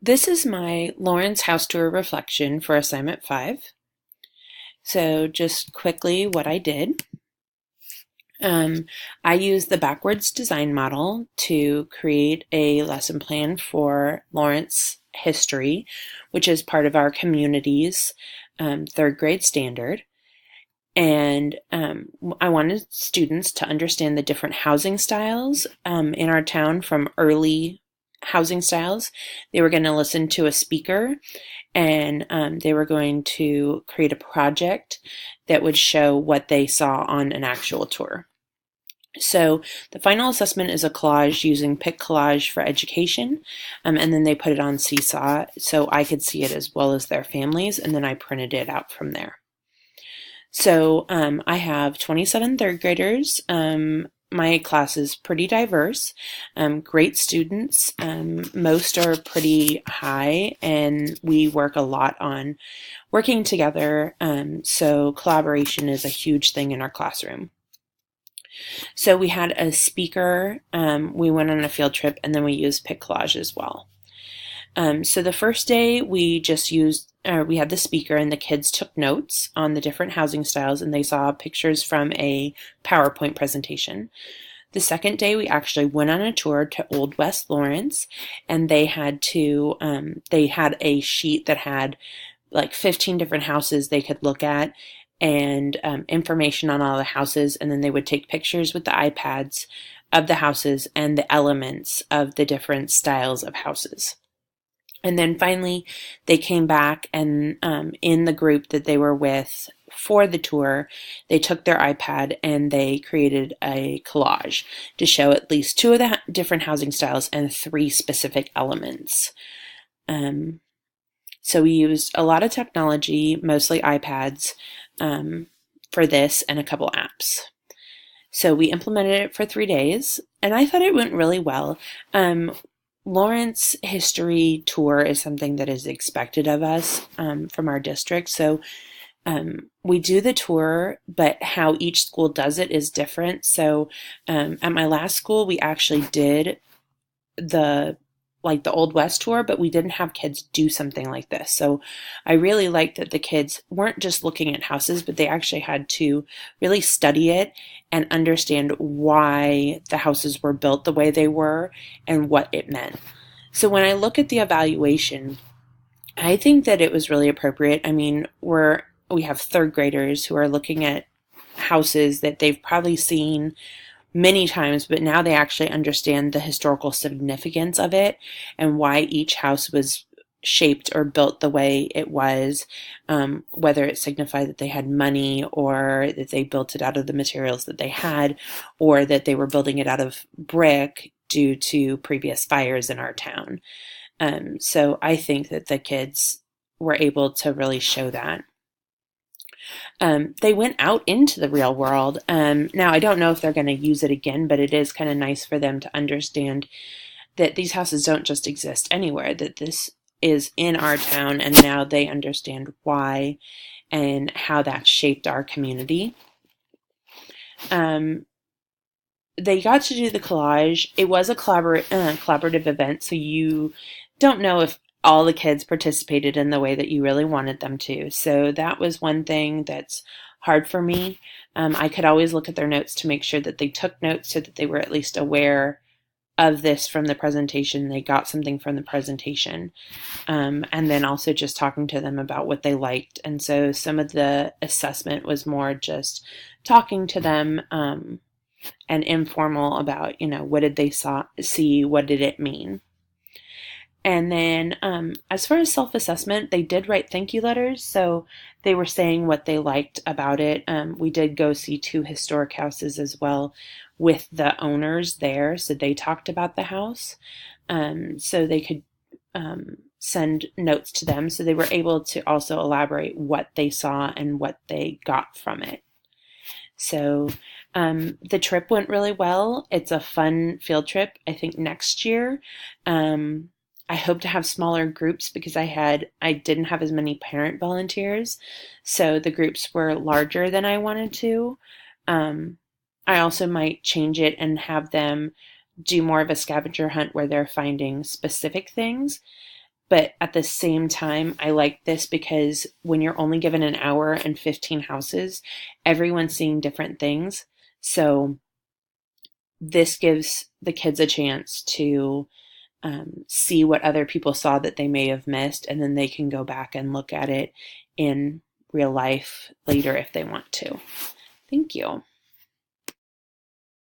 This is my Lawrence house tour reflection for assignment 5. So just quickly what I did. I used the backwards design model to create a lesson plan for Lawrence history, which is part of our community's third grade standard. And I wanted students to understand the different housing styles in our town from early housing styles. They were going to listen to a speaker and they were going to create a project that would show what they saw on an actual tour. So the final assessment is a collage using Pick Collage for Education, and then they put it on Seesaw so I could see it as well as their families, and then I printed it out from there. So I have 27 third graders. My class is pretty diverse, great students. Most are pretty high, and we work a lot on working together. So collaboration is a huge thing in our classroom. So we had a speaker, we went on a field trip, and then we used Pick Collage as well. So the first day we just we had the speaker and the kids took notes on the different housing styles and they saw pictures from a PowerPoint presentation. The second day we actually went on a tour to Old West Lawrence, and they had a sheet that had like 15 different houses they could look at and information on all the houses, and then they would take pictures with the iPads of the houses and the elements of the different styles of houses. And then finally, they came back and in the group that they were with for the tour, they took their iPad and they created a collage to show at least 2 of the different housing styles and 3 specific elements. So we used a lot of technology, mostly iPads, for this and a couple apps. So we implemented it for 3 days, and I thought it went really well. Lawrence history tour is something that is expected of us from our district. So we do the tour, but how each school does it is different. So at my last school, we actually did the Old West tour, but we didn't have kids do something like this. So I really liked that the kids weren't just looking at houses, but they actually had to really study it and understand why the houses were built the way they were and what it meant. So when I look at the evaluation, I think that it was really appropriate. I mean, we have third graders who are looking at houses that they've probably seen many times, but now they actually understand the historical significance of it and why each house was shaped or built the way it was, whether it signified that they had money or that they built it out of the materials that they had, or that they were building it out of brick due to previous fires in our town. So I think that the kids were able to really show that. They went out into the real world. Now, I don't know if they're going to use it again, but it is kind of nice for them to understand that these houses don't just exist anywhere, that this is in our town, and now they understand why and how that shaped our community. They got to do the collage. It was a collaborative event, so you don't know if all the kids participated in the way that you really wanted them to. So that was one thing that's hard for me. I could always look at their notes to make sure that they took notes so that they were at least aware of this from the presentation. They got something from the presentation. And then also just talking to them about what they liked. And so some of the assessment was more just talking to them and informal about, what did they see, what did it mean? And then as far as self-assessment, they did write thank you letters. So they were saying what they liked about it. We did go see 2 historic houses as well with the owners there. So they talked about the house. So they could send notes to them. So they were able to also elaborate what they saw and what they got from it. So the trip went really well. It's a fun field trip. I think next year, I hope to have smaller groups because I didn't have as many parent volunteers, so the groups were larger than I wanted to. I also might change it and have them do more of a scavenger hunt where they're finding specific things. But at the same time, I like this because when you're only given an hour and 15 houses, everyone's seeing different things. So this gives the kids a chance to see what other people saw that they may have missed, and then they can go back and look at it in real life later if they want to. Thank you.